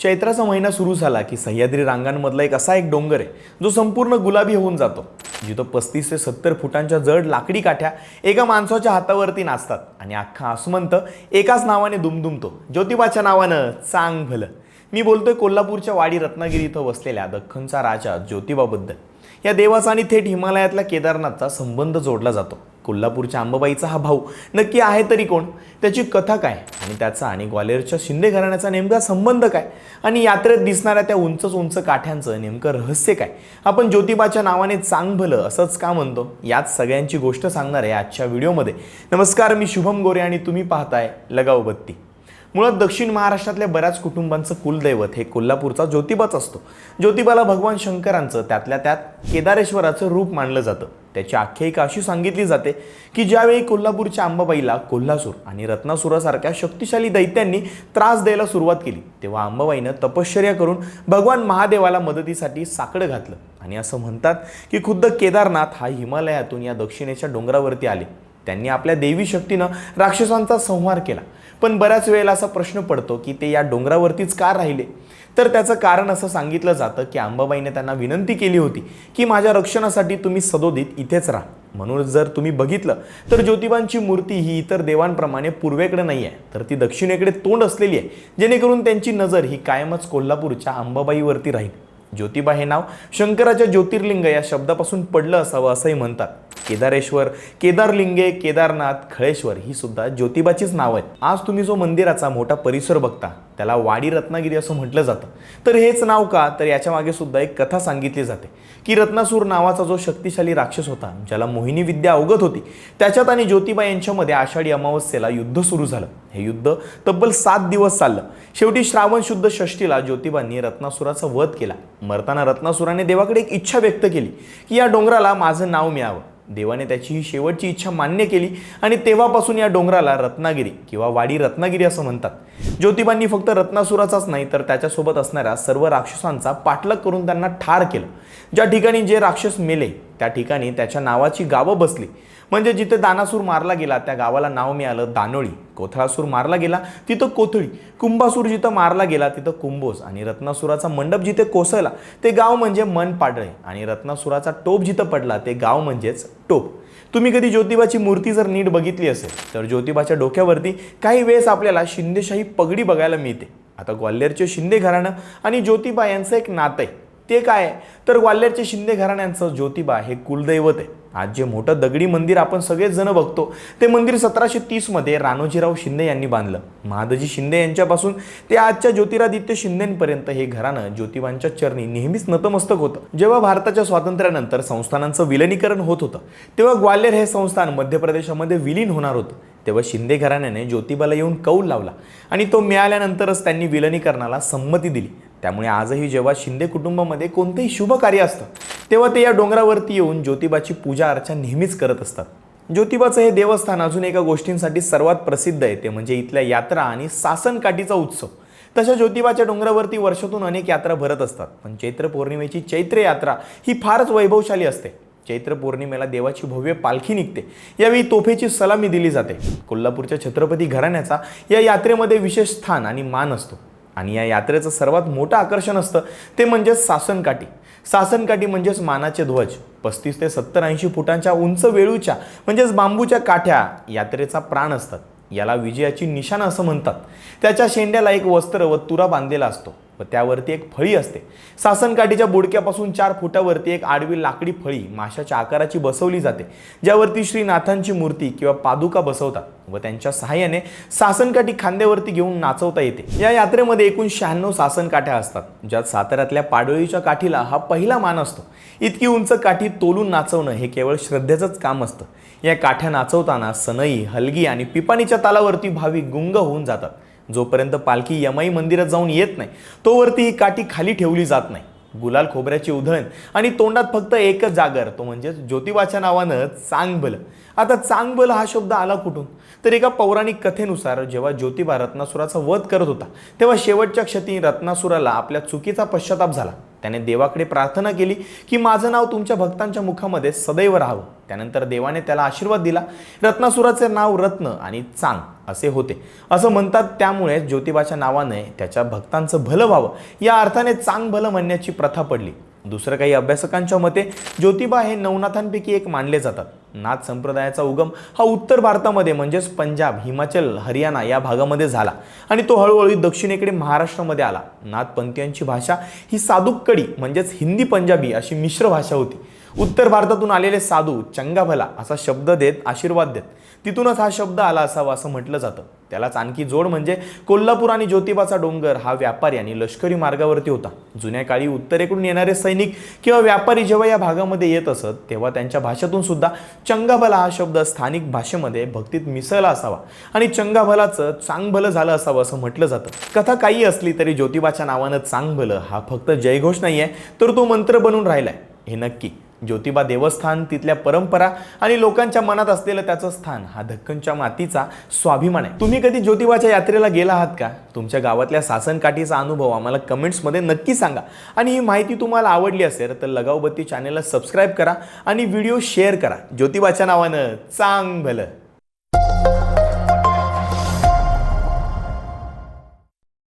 चैत्राचा महिना सुरू झाला की सह्याद्री रांगांमधला एक डोंगर आहे जो संपूर्ण गुलाबी होऊन जातो, जिथं 35 ते 70 फुटांच्या जड लाकडी काठ्या एका माणसाच्या हातावरती नाचतात आणि अख्खा आसमंत एकाच नावाने दुमदुमतो, ज्योतिबाच्या नावानं. चांग भलं. मी बोलतोय कोल्हापूरच्या वाडी रत्नागिरी इथं वसलेल्या दख्खनचा राजा ज्योतिबाबद्दल. या देवाचा आणि थेट हिमालयातल्या केदारनाथचा संबंध जोडला जातो. कोल्हापूरच्या अंबाबाईचा हा भाऊ नक्की आहे तरी कोण, त्याची कथा काय आणि त्याचा आणि ग्वाल्हेरच्या शिंदे घराण्याचा नेमका संबंध काय, आणि यात्रेत दिसणाऱ्या त्या उंच उंच काठ्यांचं नेमकं रहस्य काय, आपण ज्योतिबाच्या नावाने चांग भलं असंच का म्हणतो, याच सगळ्यांची गोष्ट सांगणार आहे आजच्या व्हिडिओमध्ये. नमस्कार, मी शुभम गोरे आणि तुम्ही पाहताय लगाव बत्ती. मुळात दक्षिण महाराष्ट्रातल्या बऱ्याच कुटुंबांचं कुलदैवत हे कोल्हापूरचा ज्योतिबाच असतो. ज्योतिबाला भगवान शंकरांचं त्यातल्या त्यात केदारेश्वराचं रूप मानलं जातं. त्याची आख्यायिका अशी सांगितली जाते की ज्यावेळी कोल्हापूरच्या अंबाबाईला कोल्हासूर आणि रत्नासुरासारख्या शक्तिशाली दैत्यांनी त्रास द्यायला सुरुवात केली, तेव्हा अंबाबाईनं तपश्चर्या करून भगवान महादेवाला मदतीसाठी साकडं घातलं. आणि असं म्हणतात की खुद्द केदारनाथ हा हिमालयातून या दक्षिणेच्या डोंगरावरती आले. त्यांनी आपल्या देवी शक्तीनं राक्षसांचा संहार केला. पण बऱ्याच वेळेला असा प्रश्न पडतो की ते या डोंगरावरतीच का राहिले. तर त्याचं कारण असं सांगितलं जातं की अंबाबाईने त्यांना विनंती केली होती की माझ्या रक्षणासाठी तुम्ही सदोदित इथेच राहा. म्हणून जर तुम्ही बघितलं तर ज्योतिबांची मूर्ती ही इतर देवांप्रमाणे पूर्वेकडे नाही आहे, तर ती दक्षिणेकडे तोंड असलेली आहे, जेणेकरून त्यांची नजर ही कायमच कोल्हापूरच्या अंबाबाईवरती राहील. ज्योतिबा हे नाव शंकराच्या ज्योतिर्लिंग या शब्दापासून पडलं असावं असंही म्हणतात. केदारेश्वर, केदारलिंगे, केदारनाथ, खळेश्वर ही सुद्धा ज्योतिबाचीच नाव आहेत. आज तुम्ही जो मंदिराचा मोठा परिसर बघता त्याला वाडी रत्नागिरी असं म्हटलं जातं. तर हेच नाव का, तर याच्या मागे सुद्धा एक कथा सांगितली जाते की रत्नासूर नावाचा जो शक्तिशाली राक्षस होता, ज्याला मोहिनी विद्या अवगत होती, त्याच्यात आणि ज्योतिबा यांच्यामध्ये आषाढी अमावस्येला युद्ध सुरू झालं. हे युद्ध तब्बल 7 दिवस चाललं. शेवटी श्रावण शुद्ध षष्टीला ज्योतिबांनी रत्नासुराचा वध केला. मरताना रत्नासुराने देवाकडे एक इच्छा व्यक्त केली की या डोंगराला माझं नाव मिळावं. देवाने त्याची ही शेवटची इच्छा मान्य केली आणि तेव्हापासून या डोंगराला रत्नागिरी किंवा वाडी रत्नागिरी असं म्हणतात. ज्योतिबांनी फक्त रत्नासुराचाच नाही तर त्याच्यासोबत असणाऱ्या सर्व राक्षसांचा पाठलाग करून त्यांना ठार केलं. ज्या ठिकाणी जे राक्षस मेले त्या ठिकाणी त्याच्या नावाची गावं बसली. म्हणजे जिथे दानासूर मारला गेला त्या गावाला नाव मिळालं दानोळी, कोथळासूर मारला गेला तिथं कोथळी, कुंभासूर जिथं मारला गेला तिथं कुंभोस, आणि रत्नासुराचा मंडप जिथे कोसळला ते गाव म्हणजे मनपाडळे, आणि रत्नासुराचा टोप जिथं पडला ते गाव म्हणजेच टोप. तुम्ही कधी ज्योतिबाची मूर्ती जर नीट बघितली असेल तर ज्योतिबाच्या डोक्यावरती काही वेळेस आपल्याला शिंदेशाही पगडी बघायला मिळते. आता ग्वाल्हेरचे शिंदे घराणं आणि ज्योतिबा यांचं एक नातं आहे. ते काय आहे, तर ग्वाल्हेरचे शिंदे घराण्यांचं ज्योतिबा हे कुलदैवत आहे. आज जे मोठं दगडी मंदिर आपण सगळेच जण बघतो ते मंदिर 1730 मध्ये राणोजीराव शिंदे यांनी बांधलं. महादजी शिंदे यांच्यापासून ते आजच्या ज्योतिरादित्य शिंदेपर्यंत हे घराणं ज्योतिबांच्या चरणी नेहमीच नतमस्तक होतं. जेव्हा भारताच्या स्वातंत्र्यानंतर संस्थानांचं विलिनीकरण होत होतं तेव्हा ग्वाल्हेर हे संस्थान मध्य प्रदेशामध्ये विलीन होणार होतं. तेव्हा शिंदे घराण्याने ज्योतिबाला येऊन कौल लावला आणि तो मिळाल्यानंतरच त्यांनी विलिनीकरणाला संमती दिली. त्यामुळे आजही जेव्हा शिंदे कुटुंबामध्ये कोणतेही शुभ कार्य असतं तेव्हा ते या डोंगरावरती येऊन ज्योतिबाची पूजा अर्चा नेहमीच करत असतात. ज्योतिबाचं हे देवस्थान अजून एका गोष्टींसाठी सर्वात प्रसिद्ध आहे, ते म्हणजे इथल्या यात्रा आणि सासनकाठीचा उत्सव. तशा ज्योतिबाच्या डोंगरावरती वर्षातून अनेक यात्रा भरत असतात, पण चैत्र पौर्णिमेची चैत्र यात्रा ही फारच वैभवशाली असते. चैत्र पौर्णिमेला देवाची भव्य पालखी निघते. यावेळी तोफेची सलामी दिली जाते. कोल्हापूरच्या छत्रपती घराण्याचा या यात्रेमध्ये विशेष स्थान आणि मान असतो. आणि या यात्रेचं सर्वात मोठं आकर्षण असतं ते म्हणजे सासनकाठी. सासनकाठी म्हणजेच मानाचे ध्वज. 35 ते 70-80 फुटांच्या उंच वेळूच्या म्हणजेच बांबूच्या काठ्या यात्रेचा प्राण असतात. याला विजयाची निशाणा असं म्हणतात. त्याच्या शेंड्याला एक वस्त्र व तुरा बांधलेला असतो व त्यावरती एक फळी असते. सासनकाठीच्या बुडक्यापासून 4 फुटावरती एक आडवी लाकडी फळी माशाच्या आकाराची बसवली जाते, ज्यावरती श्रीनाथांची मूर्ती किंवा पादुका बसवतात व त्यांच्या सहाय्याने सासनकाठी खांद्यावरती घेऊन नाचवता येते. या यात्रेमध्ये एकूण 96 सासनकाठ्या असतात, ज्यात साताऱ्यातल्या पाडळीच्या काठीला हा पहिला मान असतो. इतकी उंच काठी तोलून नाचवणं हे केवळ श्रद्धेचंच काम असतं. या काठ्या नाचवताना सनई, हलगी आणि पिपाणीच्या तालावरती भाविक गुंग होऊन जातात. जोपर्यंत पालखी यमाई मंदिरात जाऊन येत नाही तोवरती ही काठी खाली ठेवली जात नाही. गुलाल खोबऱ्याची उधळण आणि तोंडात फक्त एकच जागर, तो म्हणजे ज्योतिबाच्या नावानं चांग भलं. आता चांग भलं हा शब्द आला कुठून, तर एका पौराणिक कथेनुसार जेव्हा ज्योतिबा रत्नासुराचा वध करत होता तेव्हा शेवटच्या क्षणी रत्नासुराला आपल्या चुकीचा पश्चाताप झाला. त्याने देवाकडे प्रार्थना केली की माझं नाव तुमच्या भक्तांच्या मुखामध्ये सदैव राहावं. त्यानंतर देवाने त्याला आशीर्वाद दिला. रत्नासुराचे नाव रत्न आणि चांग असे होते असं म्हणतात. त्यामुळे ज्योतिबाच्या नावाने त्याच्या भक्तांचं भलं व्हावं या अर्थाने चांग भलं म्हणण्याची प्रथा पडली. दुसरं काही अभ्यासकांच्या मते ज्योतिबा हे नवनाथांपैकी एक मानले जातात. नाथ संप्रदायाचा उगम हा उत्तर भारतामध्ये म्हणजेच पंजाब, हिमाचल, हरियाणा या भागामध्ये झाला आणि तो हळूहळू दक्षिणेकडे महाराष्ट्रामध्ये आला. नाथपंथीयांची भाषा ही साधुक्कडी म्हणजेच हिंदी पंजाबी अशी मिश्र भाषा होती. उत्तर भारतातून आलेले साधू चंगा भला असा शब्द देत आशीर्वाद देत, तिथूनच हा शब्द आला असावा असं म्हटलं जातं. त्यालाच आणखी जोड म्हणजे कोल्हापूर आणि ज्योतिबाचा डोंगर हा व्यापारी आणि लष्करी मार्गावरती होता. जुन्या काळी उत्तरेकडून येणारे सैनिक किंवा व्यापारी जेव्हा या भागामध्ये येत असत तेव्हा त्यांच्या भाषेतून सुद्धा चंगाभला हा शब्द स्थानिक भाषेमध्ये भक्तीत मिसळला असावा आणि चंगाभलाचं चांगभलं झालं असावं असं म्हटलं जातं. कथा काही असली तरी ज्योतिबाच्या नावानं चांगभलं हा फक्त जयघोष नाहीये, तर तो मंत्र बनून राहिलाय हे नक्की. ज्योतिबा देवस्थान, तिथल्या परंपरा आणि लोकांच्या मनात असलेलं त्याचं स्थान हा दख्खनच्या मातीचा स्वाभिमान आहे. तुम्ही कधी ज्योतिबाच्या यात्रेला गेला आहात का? तुमच्या गावातल्या सासनकाठीचा अनुभव आम्हाला कमेंट्समध्ये नक्की सांगा. आणि ही माहिती तुम्हाला आवडली असेल तर लगावबत्ती चॅनेलला सबस्क्राईब करा आणि व्हिडिओ शेअर करा. ज्योतिबाच्या नावानं चांग भलं.